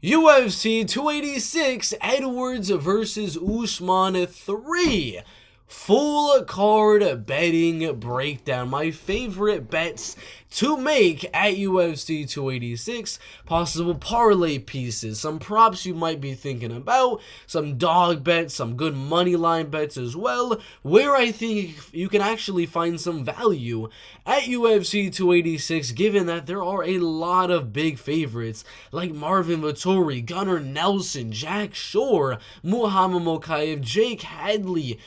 UFC 286, Edwards versus Usman 3. Full card betting breakdown. My favorite bets to make at UFC 286. Possible parlay pieces. Some props you might be thinking about. Some dog bets. Some good money line bets as well. Where I think you can actually find some value at UFC 286, given that there are a lot of big favorites like Marvin, Vettori, Gunnar, Nelson, Jack Shore, Muhammad Mokaev, Jake Hadley,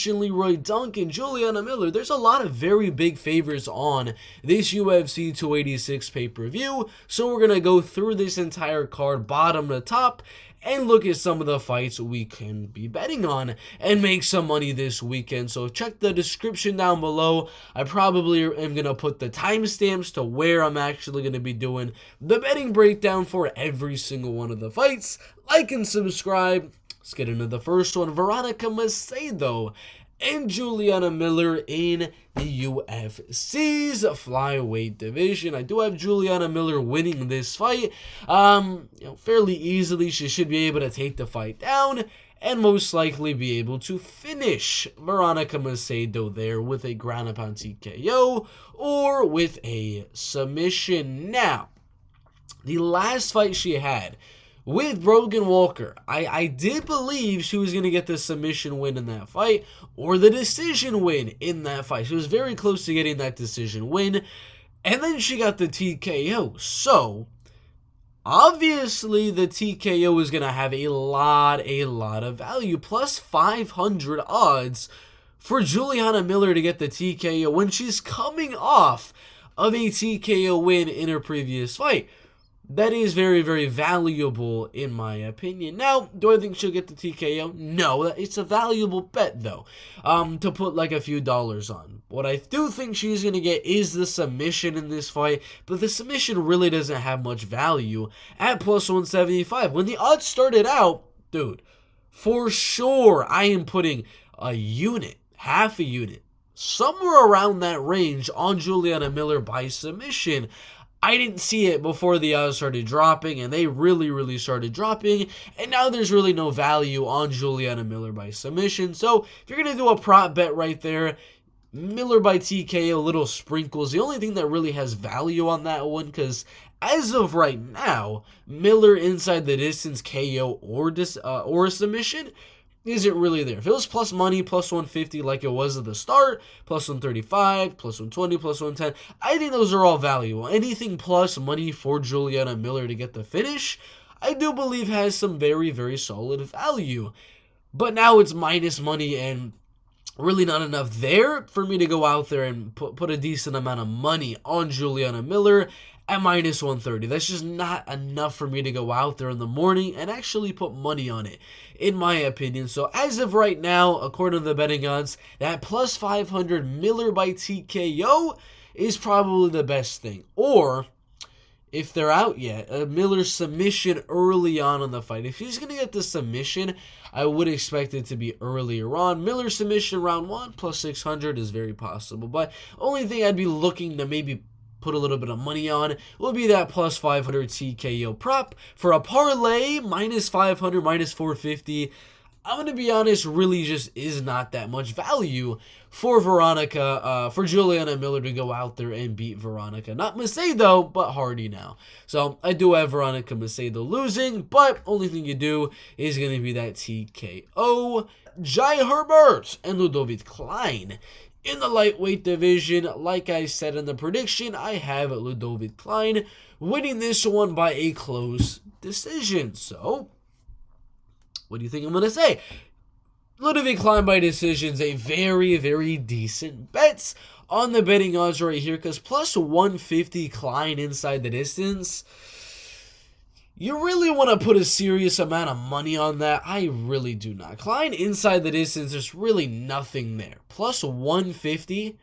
Leroy, Duncan, Juliana Miller. There's a lot of very big favorites on this UFC 286 pay-per-view, so we're going to go through this entire card bottom to top and look at some of the fights we can be betting on and make some money this weekend. So check the description down below. I probably am going to put the timestamps to where I'm actually going to be doing the betting breakdown for every single one of the fights. Like and subscribe. Let's get into the first one. Veronica Macedo and Juliana Miller in the UFC's flyweight division. I do have Juliana Miller winning this fight fairly easily. She should be able to take the fight down and most likely be able to finish Veronica Macedo there with a ground and pound TKO or with a submission. Now, the last fight she had with Brogan Walker, I did believe she was going to get the submission win in that fight or the decision win in that fight. She was very close to getting that decision win, and then she got the TKO. So, obviously, the TKO is going to have a lot of value. Plus 500 odds for Juliana Miller to get the TKO when she's coming off of a TKO win in her previous fight. That is very, very valuable in my opinion. Now, do I think she'll get the TKO? No, it's a valuable bet though, to put like a few dollars on. What I do think she's going to get is the submission in this fight, but the submission really doesn't have much value at plus 175. When the odds started out, dude, for sure I am putting a unit, half a unit, somewhere around that range on Juliana Miller by submission. I didn't see it before the odds started dropping, and they really started dropping, and now there's really no value on Juliana Miller by submission. So if you're going to do a prop bet right there, Miller by TKO, little sprinkles, the only thing that really has value on that one, because as of right now, Miller inside the distance KO or a submission isn't really there. If it was plus money, plus 150 like it was at the start, plus 135, plus 120, plus 110, I think those are all valuable. Anything plus money for Juliana Miller to get the finish, I do believe has some very solid value. But now it's minus money and really not enough there for me to go out there and put a decent amount of money on Juliana Miller at minus 130. That's just not enough for me to go out there in the morning and actually put money on it, in my opinion. So as of right now, according to the betting odds, that plus 500 Miller by TKO is probably the best thing. Or, if they're out yet, a Miller submission early on in the fight. If he's going to get the submission, I would expect it to be earlier on. Miller submission round 1 plus 600 is very possible. But only thing I'd be looking to maybe put a little bit of money on will be that plus 500 TKO prop. For a parlay, minus 500, minus 450, I'm going to be honest, really just is not that much value for for Juliana Miller to go out there and beat Veronica. Not Macedo, but Hardy now. So I do have Veronica Macedo losing, but only thing you do is going to be that TKO. Herbert and Ludovic Klein in the lightweight division. Like I said in the prediction, I have Ludovic Klein winning this one by a close decision. So, what do you think I'm going to say? Ludovic Klein by decision is a very decent bet on the betting odds right here, because plus 150 Klein inside the distance, you really want to put a serious amount of money on that? I really do not. Klein inside the distance, there's really nothing there. Plus 150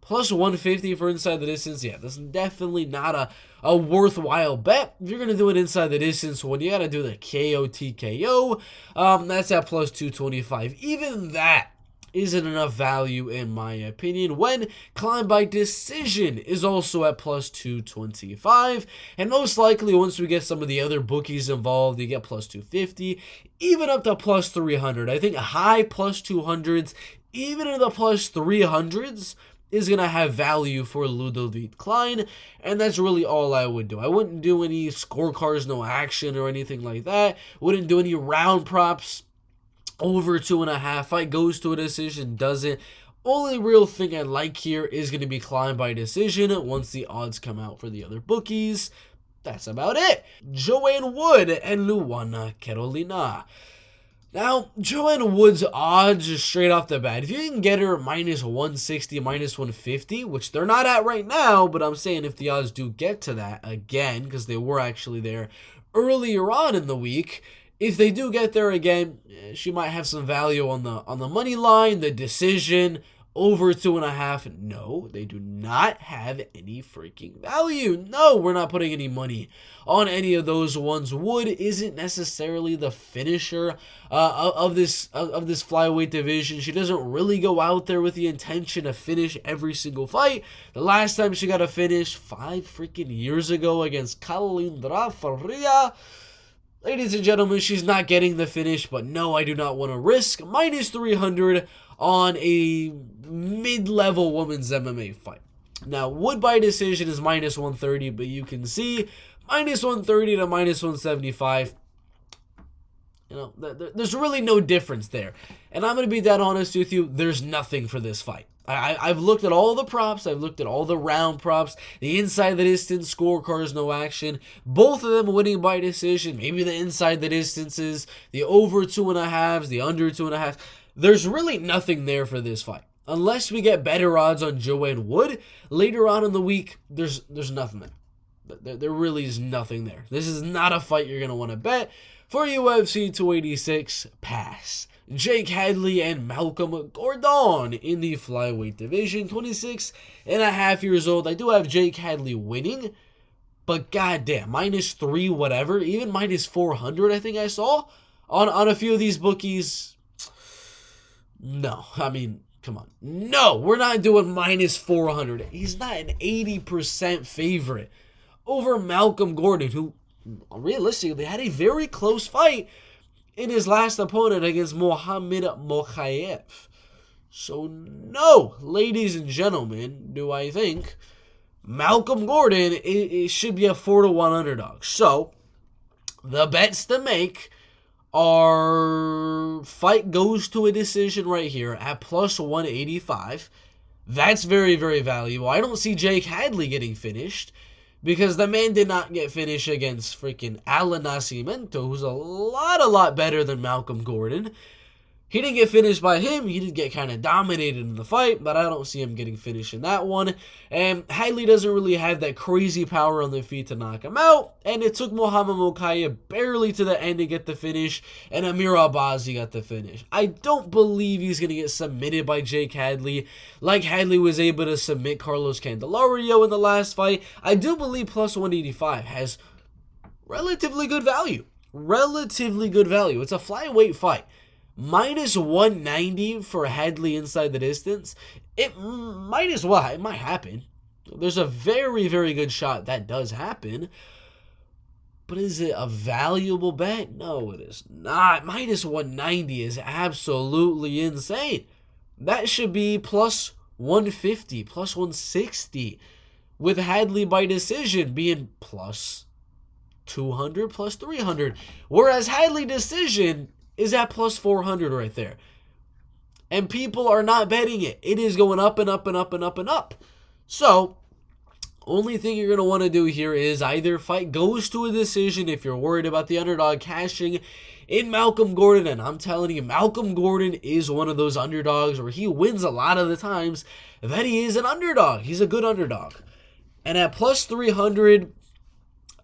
for inside the distance, yeah, that's definitely not a worthwhile bet. If you're going to do it inside the distance, when you got to do the KO TKO, that's at plus 225. Even that isn't enough value in my opinion, when Klein by decision is also at plus 225, and most likely once we get some of the other bookies involved, you get plus 250, even up to plus 300. I think high plus 200s, even in the plus 300s, is going to have value for Ludovic Klein, and that's really all I would do. I wouldn't do any scorecards, no action or anything like that. Wouldn't do any round props over 2.5. Fight goes to a decision, doesn't. Only real thing I like here is going to be Klein by decision once the odds come out for the other bookies. That's about it. Joanne Wood and Luana Carolina. Now, Joanne Wood's odds just straight off the bat, if you can get her minus 160, minus 150, which they're not at right now, but I'm saying if the odds do get to that again, because they were actually there earlier on in the week, if they do get there again, she might have some value on the money line, the decision, over 2.5. No, they do not have any freaking value. No, we're not putting any money on any of those ones. Wood isn't necessarily the finisher of this flyweight division. She doesn't really go out there with the intention to finish every single fight. The last time she got a finish 5 freaking years ago against Kalindra Faria. Ladies and gentlemen, she's not getting the finish, but no, I do not want to risk minus 300 on a mid-level women's MMA fight. Now, Wood by decision is minus 130, but you can see minus 130 to minus 175. You know, there's really no difference there. And I'm going to be dead honest with you, there's nothing for this fight. I've looked at all the props. I've looked at all the round props. The inside the distance scorecards, no action. Both of them winning by decision. Maybe the inside the distances, the over 2.5s, the under 2.5. There's really nothing there for this fight. Unless we get better odds on Joanne Wood later on in the week, there's nothing there. There really is nothing there. This is not a fight you're going to want to bet. For UFC 286, pass. Jake Hadley and Malcolm Gordon in the flyweight division, 26.5 years old. I do have Jake Hadley winning, but goddamn, minus 3 whatever, even minus 400 I think I saw on a few of these bookies. No, I mean, come on. No, we're not doing minus 400. He's not an 80% favorite over Malcolm Gordon, who realistically had a very close fight in his last opponent against Mokaev. So no, ladies and gentlemen, do I think Malcolm Gordon it should be a 4-1 underdog. So the bets to make are fight goes to a decision right here at plus 185. That's very, very valuable. I don't see Jake Hadley getting finished, because the man did not get finished against freaking Alan Nascimento, who's a lot better than Malcolm Gordon. He didn't get finished by him. He did get kind of dominated in the fight, but I don't see him getting finished in that one. And Hadley doesn't really have that crazy power on the feet to knock him out. And it took Muhammad Mokaev barely to the end to get the finish, and Amir Abazi got the finish. I don't believe he's going to get submitted by Jake Hadley, like Hadley was able to submit Carlos Candelario in the last fight. I do believe plus 185 has relatively good value. Relatively good value. It's a flyweight fight. Minus 190 for Hadley inside the distance. It might as well. It might happen. There's a very, very good shot that does happen. But is it a valuable bet? No, it is not. Minus 190 is absolutely insane. That should be plus 150, plus 160. With Hadley by decision being plus 200, plus 300. Whereas Hadley decision is at plus 400 right there. And people are not betting it. It is going up and up and up and up and up. So, only thing you're going to want to do here is either fight goes to a decision if you're worried about the underdog cashing in Malcolm Gordon. And I'm telling you, Malcolm Gordon is one of those underdogs where he wins a lot of the times that he is an underdog. He's a good underdog. And at plus 300,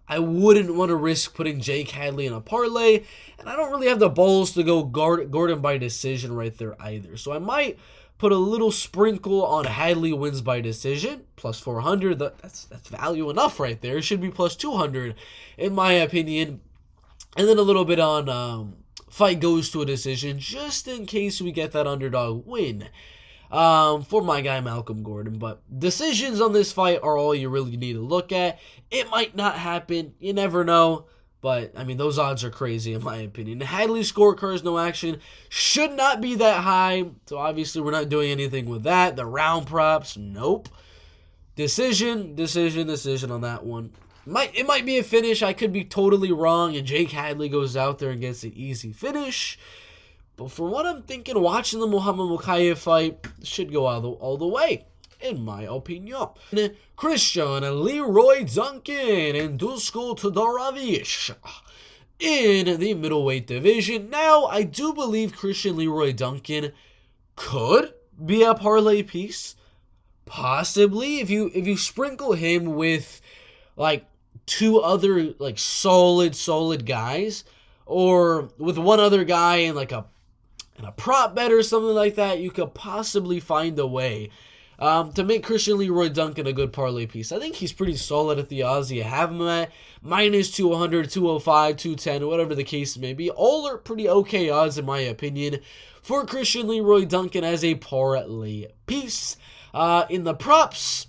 I wouldn't want to risk putting Jake Hadley in a parlay, and I don't really have the balls to go Gordon by decision right there either. So I might put a little sprinkle on Hadley wins by decision, plus 400. That's value enough right there. It should be plus 200 in my opinion. And then a little bit on fight goes to a decision, just in case we get that underdog win for my guy Malcolm Gordon. But decisions on this fight are all you really need to look at. It might not happen. You never know. But, I mean, those odds are crazy in my opinion. The Hadley scorecards, no action, should not be that high. So, obviously, we're not doing anything with that. The round props, nope. Decision on that one. It might be a finish. I could be totally wrong, and Jake Hadley goes out there and gets an easy finish. But from what I'm thinking, watching the Muhammad Mokaev fight, should go all the way, in my opinion. Christian Leroy Duncan and Dusko Todorovic in the middleweight division. Now, I do believe Christian Leroy Duncan could be a parlay piece. Possibly, if you sprinkle him with like two other like solid guys, or with one other guy in like a prop bet or something like that, you could possibly find a way to make Christian Leroy Duncan a good parlay piece. I think he's pretty solid at the odds you have him at. Minus 200, 205, 210, whatever the case may be. All are pretty okay odds in my opinion for Christian Leroy Duncan as a parlay piece. In the props,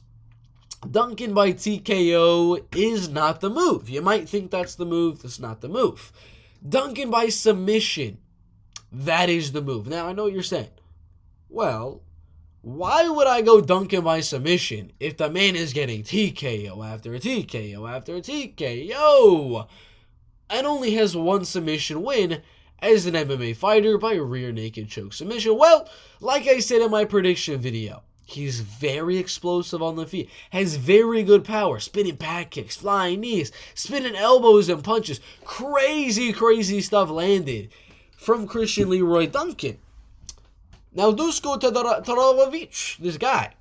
Duncan by TKO is not the move. You might think that's the move. That's not the move. Duncan by submission, that is the move. Now, I know what you're saying. Well, why would I go Duncan by submission if the man is getting TKO after a TKO after a TKO and only has one submission win as an MMA fighter by a rear naked choke submission? Well, like I said in my prediction video, he's very explosive on the feet, has very good power, spinning back kicks, flying knees, spinning elbows and punches. Crazy stuff landed from Christian Leroy Duncan. Now, Dusko Todorovic, this guy,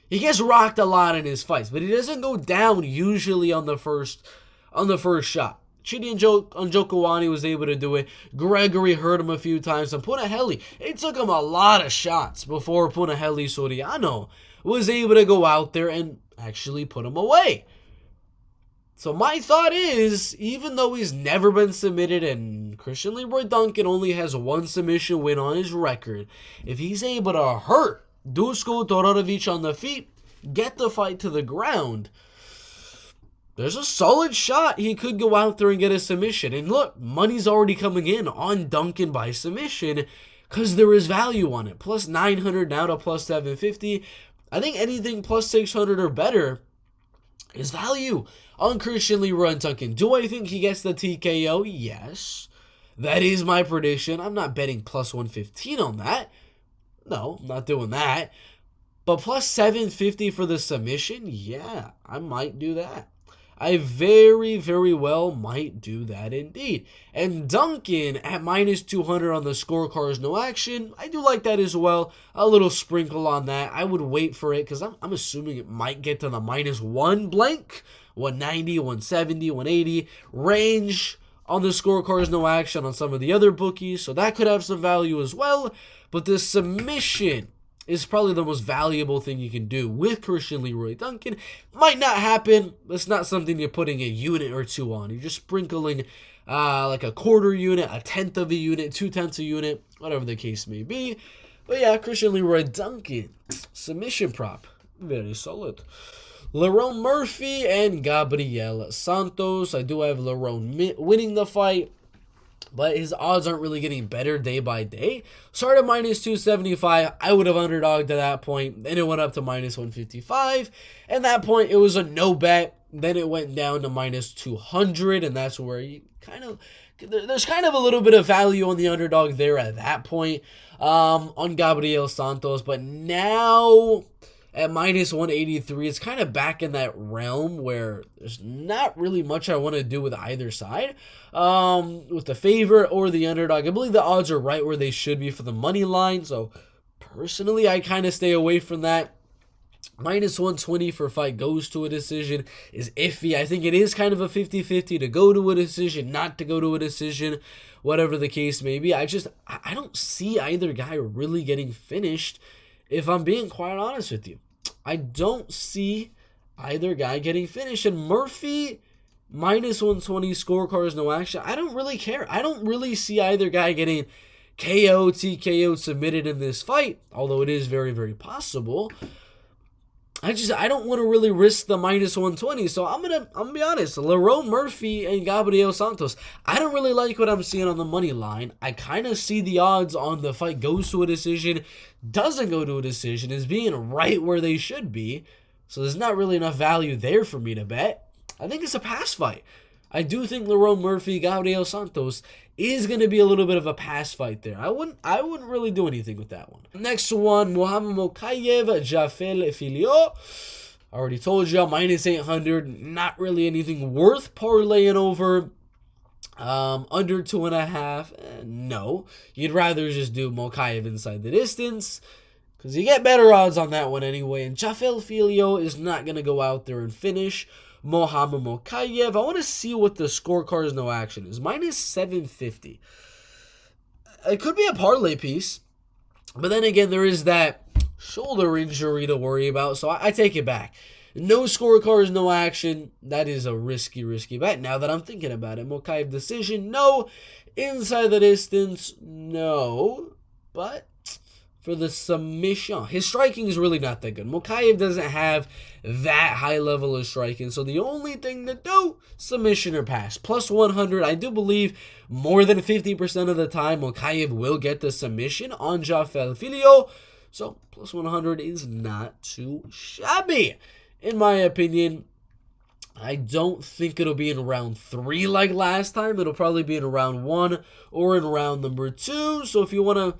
he gets rocked a lot in his fights, but he doesn't go down usually on the first shot. Chidi and Joanne was able to do it. Gregory hurt him a few times. And Punahele, it took him a lot of shots before Punahele Soriano was able to go out there and actually put him away. So my thought is, even though he's never been submitted and Christian Leroy Duncan only has one submission win on his record, if he's able to hurt Dusko Todorovic on the feet, get the fight to the ground, there's a solid shot he could go out there and get a submission. And look, money's already coming in on Duncan by submission because there is value on it. Plus 900 now to plus 750. I think anything plus 600 or better is value on Christian Leroy Duncan. Do I think he gets the TKO? Yes. That is my prediction. I'm not betting plus 115 on that. No, I'm not doing that. But plus 750 for the submission? Yeah, I might do that. I very well might do that indeed. And Duncan at minus 200 on the scorecards, no action. I do like that as well. A little sprinkle on that. I would wait for it because I'm assuming it might get to the minus 1 blank. 190, 170, 180 range on the scorecards, no action on some of the other bookies. So that could have some value as well. But the submission is probably the most valuable thing you can do with Christian Leroy Duncan. Might not happen. It's not something you're putting a unit or two on. You're just sprinkling like a quarter unit, a tenth of a unit, 2/10 a unit, whatever the case may be. But yeah, Christian Leroy Duncan, submission prop, very solid. Lerone Murphey and Gabriel Santos. I do have Lerone winning the fight, but his odds aren't really getting better day by day. Started minus 275. I would have underdogged at that point. Then it went up to minus 155. At that point, it was a no bet. Then it went down to minus 200, and that's where you there's kind of a little bit of value on the underdog there at that point on Gabriel Santos. But now at minus 183, it's kind of back in that realm where there's not really much I want to do with either side. With the favorite or the underdog, I believe the odds are right where they should be for the money line. So personally, I kind of stay away from that. Minus 120 for fight goes to a decision is iffy. I think it is kind of a 50-50 to go to a decision, not to go to a decision, whatever the case may be. I don't see either guy really getting finished, if I'm being quite honest with you. I don't see either guy getting finished. And Murphey minus 120 scorecards, no action. I don't really care. I don't really see either guy getting KO, TKO submitted in this fight, although it is very, very possible. I don't want to really risk the minus 120, so I'm gonna be honest. Lerone, Murphey, and Gabriel Santos. I don't really like what I'm seeing on the money line. I kind of see the odds on the fight goes to a decision, doesn't go to a decision, as being right where they should be. So there's not really enough value there for me to bet. I think it's a pass fight. I do think Lerone, Murphey, Gabriel Santos is going to be a little bit of a pass fight there. I wouldn't really do anything with that one. Next one, Mokaev, Jafel, Filho. I already told you, minus 800. Not really anything worth parlaying over. Under 2.5. No. You'd rather just do Mokaev inside the distance, because you get better odds on that one anyway. And Jafel Filho is not going to go out there and finish. Mokaev, I want to see what the scorecards no action is. Minus 750. It could be a parlay piece, but then again, there is that shoulder injury to worry about, so I take it back. No scorecards, no action. That is a risky bet. Now that I'm thinking about it, Mokaev decision, no. Inside the distance, no. But for the submission, his striking is really not that good. Mokaev doesn't have that high level of striking, so the only thing to do, submission or pass. Plus 100, I do believe more than 50% of the time Mokaev will get the submission on Jafel Filho, so plus 100 is not too shabby. In my opinion, I don't think it'll be in round 3 like last time. It'll probably be in round 1 or in round number 2, so if you want to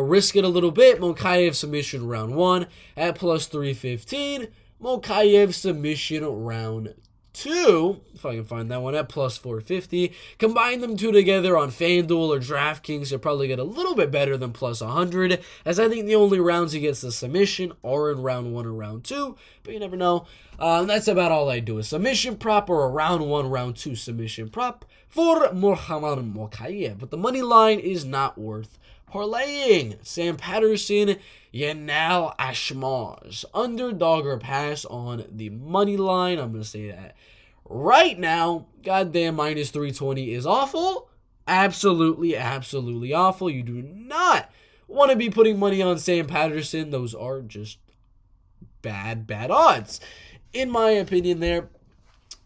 risk it a little bit, Mokaev submission round 1 at plus 315. Mokaev submission round 2, if I can find that one, at plus 450. Combine them two together on FanDuel or DraftKings, you'll probably get a little bit better than plus 100, as I think the only rounds he gets the submission are in round 1 or round 2, but you never know. That's about all I do, a submission prop or a round 1, round 2 submission prop for Muhammad Mokaev. But the money line is not worth parlaying. Sam Patterson, Yanal, Asmoz. Underdog or pass on the money line. I'm going to say that right now. Goddamn, minus 320 is awful. Absolutely awful. You do not want to be putting money on Sam Patterson. Those are just bad odds. In my opinion there,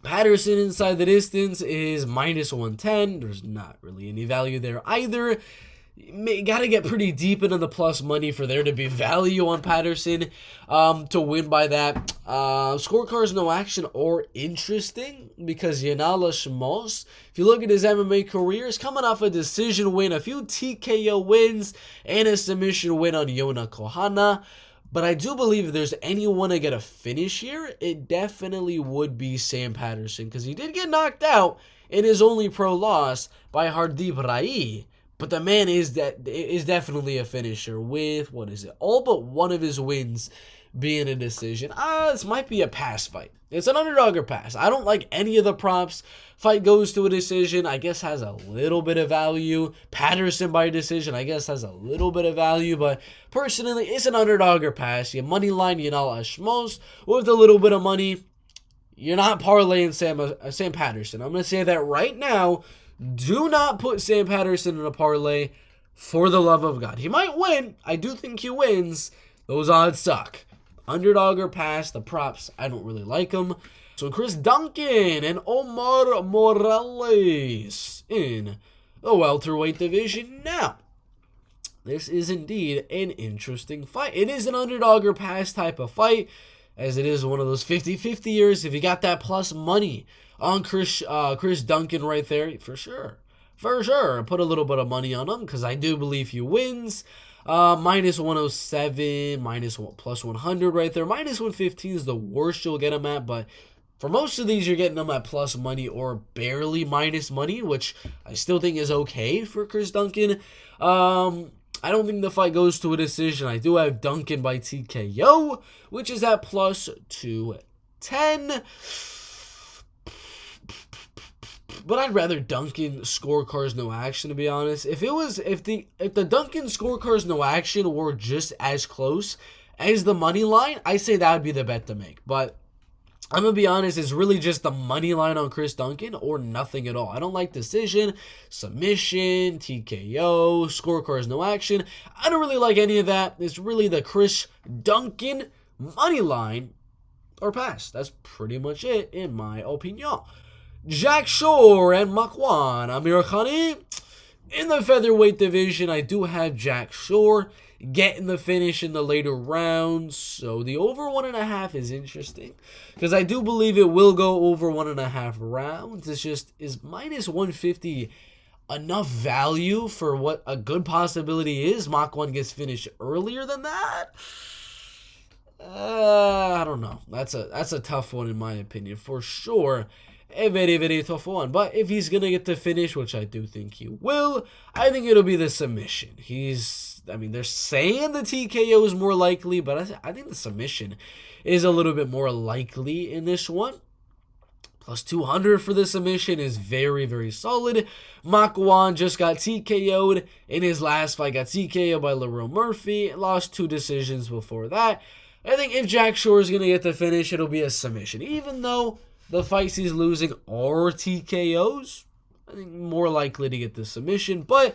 Patterson inside the distance is minus 110. There's not really any value there either. You gotta get pretty deep into the plus money for there to be value on Patterson to win by that. Scorecards no action or interesting because Yanal Asmoz, if you look at his MMA career, is coming off a decision win, a few TKO wins, and a submission win on Yona Kohana. But I do believe if there's anyone to get a finish here, it definitely would be Sam Patterson, because he did get knocked out in his only pro loss by Hadley. But the man is definitely a finisher with, all but one of his wins being a decision. This might be a pass fight. It's an underdog or pass. I don't like any of the props. Fight goes to a decision, I guess has a little bit of value. Patterson by decision, I guess has a little bit of value. But personally, it's an underdog or pass. Your money line, Yanal Asmoz, with a little bit of money. You're not parlaying Sam Patterson. I'm going to say that right now. Do not put Sam Patterson in a parlay, for the love of God. He might win. I do think he wins. Those odds suck. Underdog or pass, the props, I don't really like them. So Chris Duncan and Omar Morales in the welterweight division. Now, this is indeed an interesting fight. It is an underdog or pass type of fight, as it is one of those 50-50 years. If you got that plus money on Chris Duncan right there, for sure. Put a little bit of money on him, because I do believe he wins. Minus 107, plus 100 right there. Minus 115 is the worst you'll get him at, but for most of these, you're getting them at plus money or barely minus money, which I still think is okay for Chris Duncan. I don't think the fight goes to a decision. I do have Duncan by TKO, which is at plus 210. But I'd rather Duncan scorecards no action, to be honest. If the Duncan scorecards no action were just as close as the money line, I say that would be the bet to make. But I'm going to be honest, it's really just the money line on Chris Duncan or nothing at all. I don't like decision, submission, TKO, scorecards, no action. I don't really like any of that. It's really the Chris Duncan money line or pass. That's pretty much it, in my opinion. Jack Shore and Makwan. Amirkhani. In the featherweight division, I do have Jack Shore getting the finish in the later rounds. So the over 1.5 is interesting because I do believe it will go over 1.5 rounds. It's just, is minus 150 enough value for what a good possibility is? Makwan gets finished earlier than that? I don't know. That's a tough one in my opinion, for sure. A very, very tough one. But if he's going to get the finish, which I do think he will, I think it'll be the submission. They're saying the TKO is more likely, but I think the submission is a little bit more likely in this one. Plus 200 for the submission is very, very solid. Makwan just got TKO'd in his last fight. Got TKO'd by Leroy Murphey. Lost 2 decisions before that. I think if Jack Shore is going to get the finish, it'll be a submission. Even though the fights he's losing are TKOs, I think more likely to get the submission. But,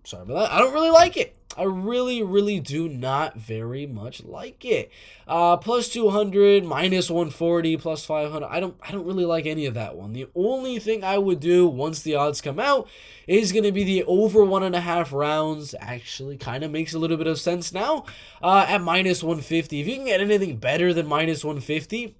sorry about that, I don't really like it. I really, really do not very much like it. Plus 200, minus 140, plus 500. I don't really like any of that one. The only thing I would do once the odds come out is going to be the over 1.5 rounds. Actually, kind of makes a little bit of sense now. At minus 150. If you can get anything better than minus 150,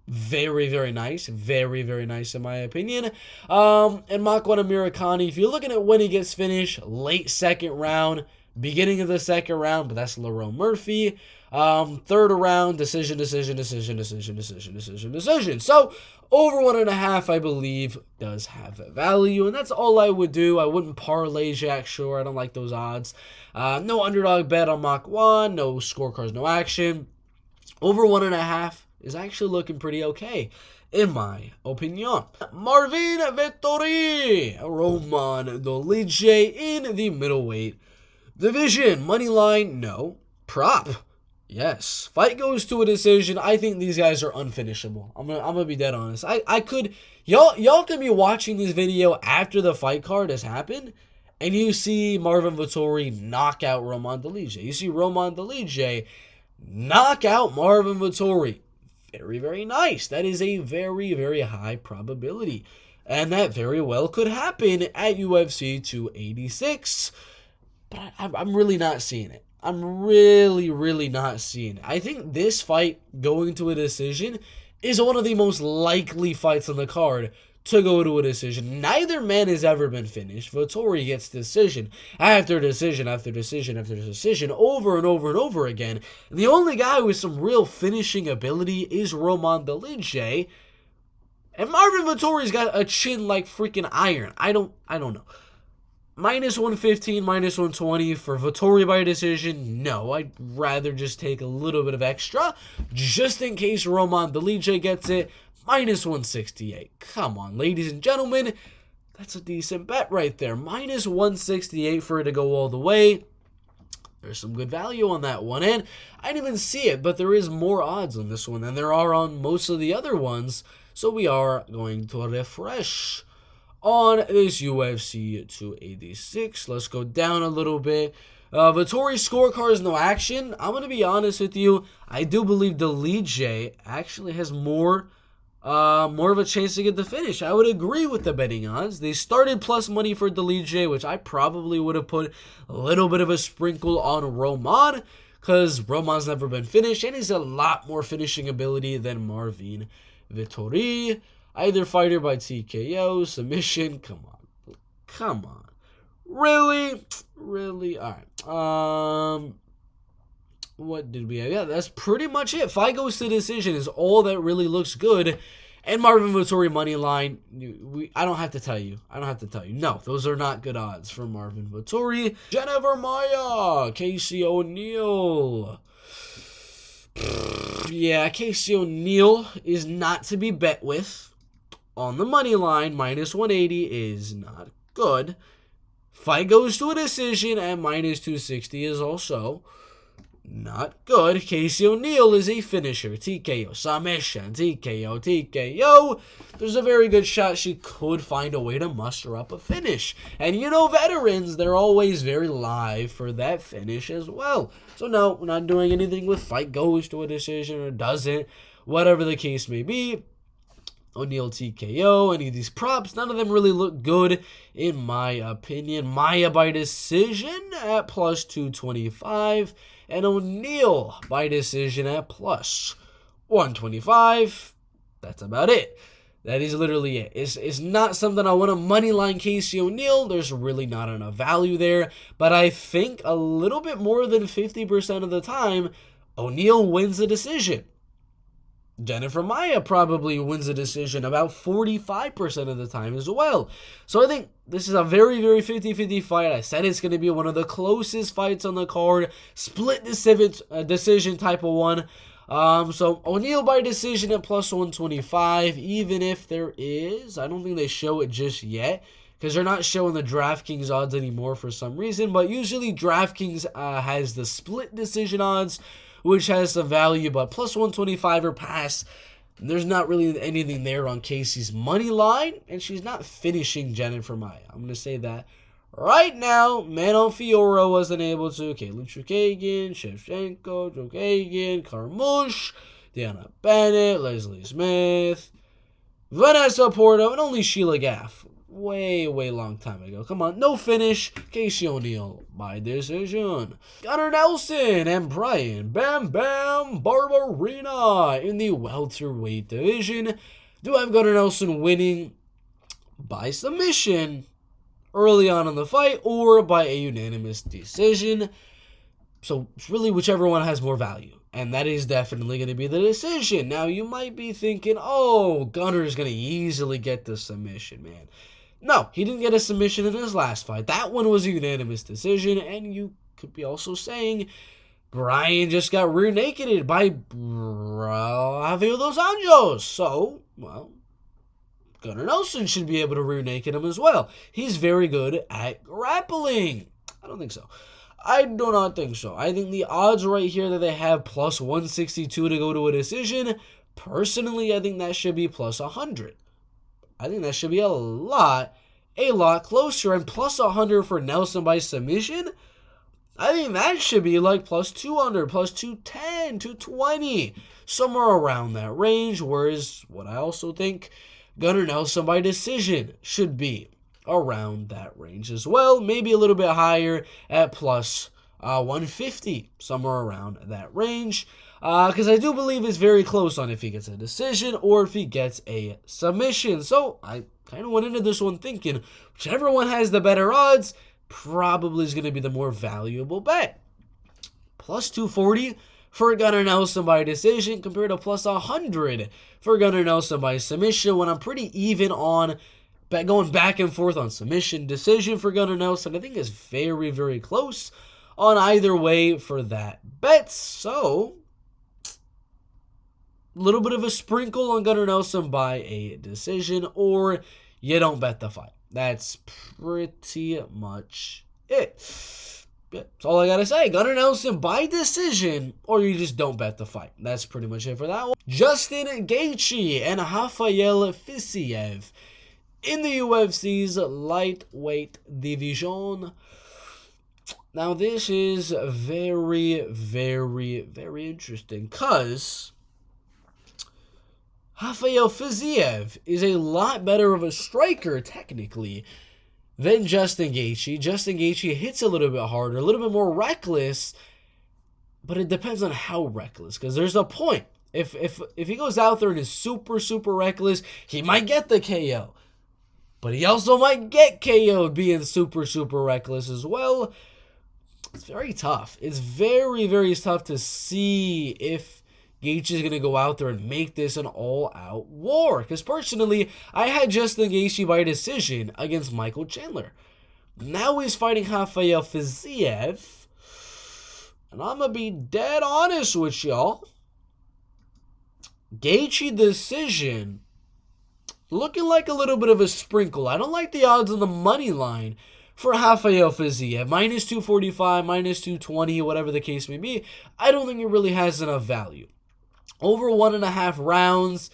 very, very nice. Very, very nice in my opinion. And Makwan Amirkhani, if you're looking at when he gets finished, late second round, beginning of the second round, but that's Leroy Murphy. Third round, decision. So, over 1.5, I believe, does have value, and that's all I would do. I wouldn't parlay Jack Shore. I don't like those odds. No underdog bet on Makwan, no scorecards, no action. Over 1.5 is actually looking pretty okay, in my opinion. Marvin Vettori, Roman Dolidze in the middleweight division. Money line, no. Prop, yes. Fight goes to a decision. I think these guys are unfinishable. I'm gonna be dead honest. I could, y'all could be watching this video after the fight card has happened, and you see Marvin Vettori knock out Roman Dolidze. You see Roman Dolidze knock out Marvin Vettori. Very, very nice. That is a very, very high probability. And that very well could happen at UFC 286. But I'm really not seeing it. I'm really, really not seeing it. I think this fight going to a decision is one of the most likely fights on the card to go to a decision. Neither man has ever been finished. Vettori gets decision after decision after decision after decision over and over and over again. And the only guy with some real finishing ability is Roman Dolidze. And Marvin Vettori's got a chin like freaking iron. I don't know. Minus 115, minus 120 for Vettori by decision. No, I'd rather just take a little bit of extra just in case Roman Dolidze gets it. Minus 168. Come on, ladies and gentlemen. That's a decent bet right there. Minus 168 for it to go all the way. There's some good value on that one. And I didn't even see it, but there is more odds on this one than there are on most of the other ones. So we are going to refresh on this UFC 286. Let's go down a little bit. Vettori scorecards, no action. I'm going to be honest with you. I do believe Dolidze actually has more of a chance to get the finish. I would agree with the betting odds. They started plus money for Dolidze, which I probably would have put a little bit of a sprinkle on Roman, because Roman's never been finished, and he's a lot more finishing ability than Marvin Vettori. Either fighter by TKO, submission. Come on. Really? All right. What did we have? Yeah, that's pretty much it. Fight goes to decision is all that really looks good. And Marvin Vettori money line, I don't have to tell you. No, those are not good odds for Marvin Vettori. Jennifer Maia, Casey O'Neill. Yeah, Casey O'Neill is not to be bet with. On the money line, minus 180 is not good. Fight goes to a decision at minus 260 is also not good. Casey O'Neill is a finisher. TKO, submission, TKO, TKO. There's a very good shot she could find a way to muster up a finish. And you know veterans, they're always very live for that finish as well. So no, we're not doing anything with fight goes to a decision or doesn't. Whatever the case may be. O'Neill TKO, any of these props, none of them really look good in my opinion. Maia by decision at plus 225, and O'Neill by decision at plus 125. That's about it. That is literally it. It's not something I want to moneyline Casey O'Neill. There's really not enough value there, but I think a little bit more than 50% of the time, O'Neill wins the decision. Jennifer Maia probably wins the decision about 45% of the time as well. So I think this is a very, very 50-50 fight. I said it's going to be one of the closest fights on the card. Split decision type of one. So O'Neill by decision at plus 125. Even if there is, I don't think they show it just yet, because they're not showing the DraftKings odds anymore for some reason. But usually DraftKings has the split decision odds, which has some value, but plus 125 or pass, there's not really anything there on Casey's money line, and she's not finishing Jennifer Maia. I'm going to say that right now. Manon Fiora wasn't able to. Okay, Lucha Kagan, Shevchenko, Joe Kagan, Carmouche, Deanna Bennett, Leslie Smith, Vanessa Porto, and only Sheila Gaff. Way long time ago. Come on, no finish. Casey O'Neill by decision. Gunnar Nelson and Bryan Bam Bam Barberina in the welterweight division. Do I have Gunnar Nelson winning by submission early on in the fight or by a unanimous decision? So it's really whichever one has more value. And that is definitely going to be the decision. Now, you might be thinking, oh, Gunnar is going to easily get the submission, man. No, he didn't get a submission in his last fight. That one was a unanimous decision, and you could be also saying Bryan just got rear-nakeded by Javier Dos Anjos. So, well, Gunnar Nelson should be able to rear-naked him as well. He's very good at grappling. I don't think so. I do not think so. I think the odds right here that they have plus 162 to go to a decision, personally, I think that should be plus 100. I think that should be a lot closer. And plus 100 for Nelson by submission, I think that should be like plus 200, plus 210, 220, somewhere around that range. Whereas what I also think Gunnar Nelson by decision should be around that range as well. Maybe a little bit higher at plus 150, somewhere around that range. Because I do believe it's very close on if he gets a decision or if he gets a submission. So I kind of went into this one thinking whichever one has the better odds probably is going to be the more valuable bet. Plus 240 for Gunnar Nelson by decision compared to plus 100 for Gunnar Nelson by submission, when I'm pretty even on going back and forth on submission decision for Gunnar Nelson. I think is very, very close on either way for that bet. So little bit of a sprinkle on Gunnar Nelson by a decision, or you don't bet the fight. That's pretty much it. Yeah, that's all I gotta say. Gunnar Nelson by decision, or you just don't bet the fight. That's pretty much it for that one. Justin Gaethje and Rafael Fiziev in the UFC's lightweight division. Now this is very, very, very interesting, because Rafael Fiziev is a lot better of a striker, technically, than Justin Gaethje. Justin Gaethje hits a little bit harder, a little bit more reckless, but it depends on how reckless, because there's a point. If he goes out there and is super, super reckless, he might get the KO. But he also might get KO'd being super, super reckless as well. It's very tough. It's very, very tough to see if Gaethje is going to go out there and make this an all-out war. Because personally, I had Justin Gaethje by decision against Michael Chandler. Now he's fighting Rafael Fiziev. And I'm going to be dead honest with y'all. Gaethje decision looking like a little bit of a sprinkle. I don't like the odds on the money line for Rafael Fiziev. Minus 245, minus 220, whatever the case may be. I don't think it really has enough value. Over 1.5 rounds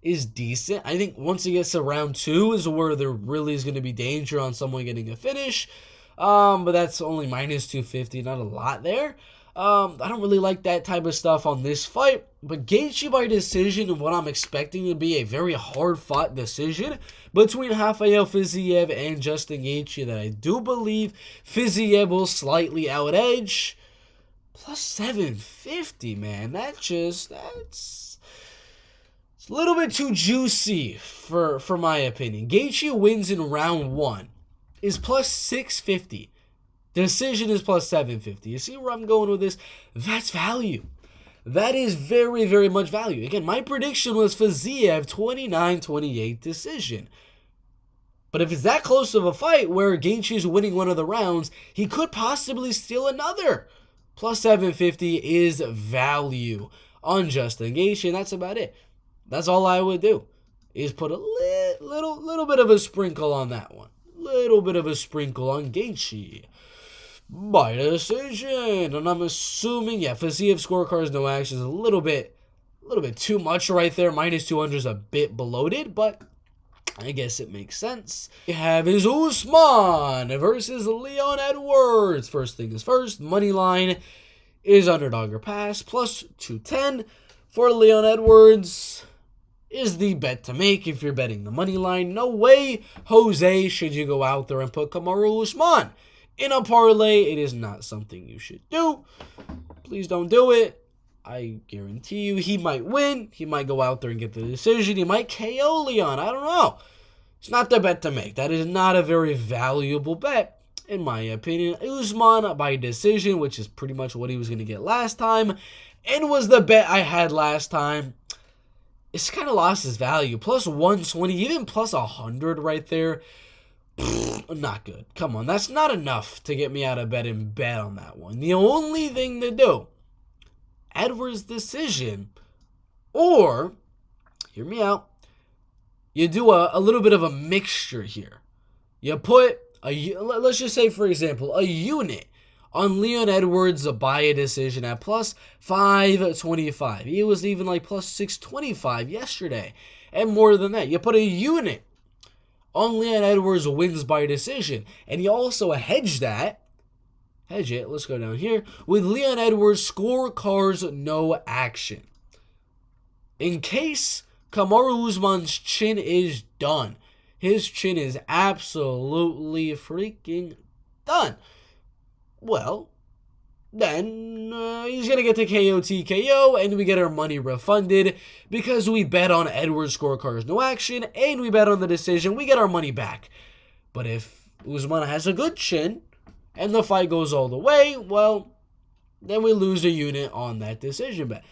is decent. I think once it gets to round 2 is where there really is going to be danger on someone getting a finish. But that's only minus 250, not a lot there. I don't really like that type of stuff on this fight. But Gaethje by decision and what I'm expecting to be a very hard-fought decision between Rafael Fiziev and Justin Gaethje that I do believe Fiziev will slightly out-edge. Plus 750, man. That's it's a little bit too juicy for my opinion. Gaethje wins in round 1 is plus 650. Decision is plus 750. You see where I'm going with this? That's value. That is very, very much value. Again, my prediction was Fiziev 29-28 decision. But if it's that close of a fight where Gaethje is winning one of the rounds, he could possibly steal another. Plus 750 is value on Justin Gaethje, and that's about it. That's all I would do, is put a little bit of a sprinkle on that one. Little bit of a sprinkle on Gaethje. By decision. And I'm assuming, yeah, Fiziev scorecards, no actions, a little bit too much right there. Minus 200 is a bit bloated, but I guess it makes sense. We have is Usman versus Leon Edwards. First thing is first, money line is underdog or pass. Plus 210 for Leon Edwards is the bet to make if you're betting the money line. No way, Jose, should you go out there and put Kamaru Usman in a parlay. It is not something you should do. Please don't do it. I guarantee you he might win. He might go out there and get the decision. He might KO Leon. I don't know. It's not the bet to make. That is not a very valuable bet, in my opinion. Usman by decision, which is pretty much what he was going to get last time, and was the bet I had last time. It's kind of lost its value. Plus 120, even plus 100 right there. Not good. Come on, that's not enough to get me out of bed and bet on that one. The only thing to do, Edwards decision, or, hear me out, you do a little bit of a mixture here. You put, let's just say, for example, a unit on Leon Edwards by a decision at plus 525. He was even like plus 625 yesterday. And more than that, you put a unit on Leon Edwards wins by decision. And you also hedge it, let's go down here, with Leon Edwards scorecards no action. In case Kamaru Usman's chin is done. His chin is absolutely freaking done. Well, then he's going to get the KO TKO, and we get our money refunded because we bet on Edwards scorecards no action, and we bet on the decision. We get our money back. But if Usman has a good chin, and the fight goes all the way, well, then we lose a unit on that decision bet.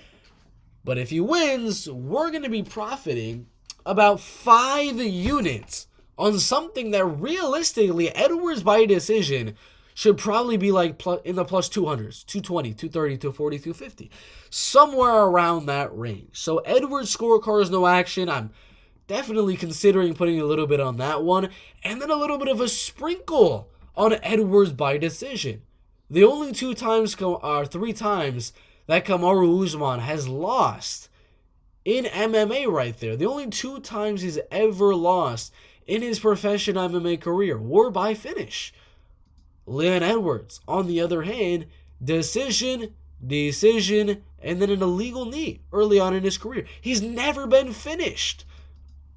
But if he wins, we're going to be profiting about 5 units on something that realistically, Edwards by decision should probably be like in the plus 200s, 220, 230, 240, 250. Somewhere around that range. So Edwards scorecards no action. I'm definitely considering putting a little bit on that one. And then a little bit of a sprinkle on Edwards by decision. The only 3 times that Kamaru Usman has lost in MMA right there. The only 2 times he's ever lost in his professional MMA career were by finish. Leon Edwards, on the other hand, decision, and then an illegal knee early on in his career. He's never been finished.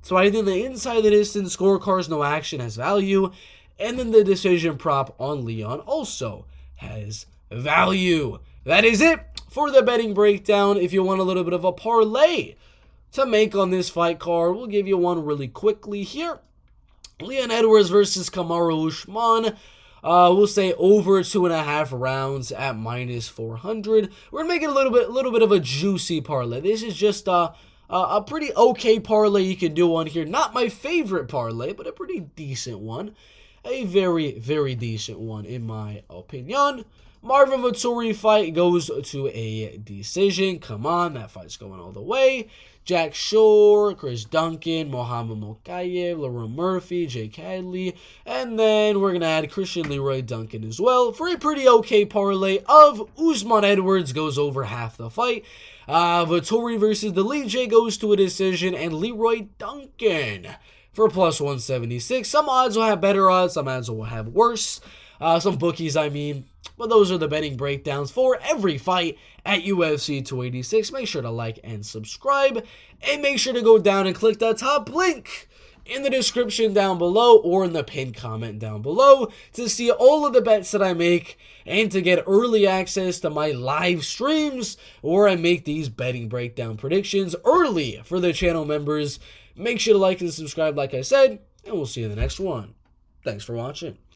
So I think the inside the distance scorecards no action has value, and then the decision prop on Leon also has value. That is it for the betting breakdown. If you want a little bit of a parlay to make on this fight card, we'll give you one really quickly here. Leon Edwards versus Kamaru Usman. We'll say over 2.5 rounds at minus 400. We're gonna make it a little bit of a juicy parlay. This is just a pretty okay parlay you can do on here. Not my favorite parlay, but a pretty decent one. A very, very decent one in my opinion. Marvin Vettori fight goes to a decision. Come on, that fight's going all the way. Jack Shore, Chris Duncan, Mohamed Mokaev, Lerone Murphey, Jake Hadley, and then we're going to add Christian Leroy Duncan as well for a pretty okay parlay of Usman Edwards goes over half the fight. Vettori versus Dolidze goes to a decision, and Leroy Duncan for plus 176. Some odds will have better odds, some odds will have worse. Some bookies, I mean. But those are the betting breakdowns for every fight at UFC 286. Make sure to like and subscribe. And make sure to go down and click that top link in the description down below or in the pinned comment down below to see all of the bets that I make and to get early access to my live streams where I make these betting breakdown predictions early for the channel members. Make sure to like and subscribe like I said, and we'll see you in the next one. Thanks for watching.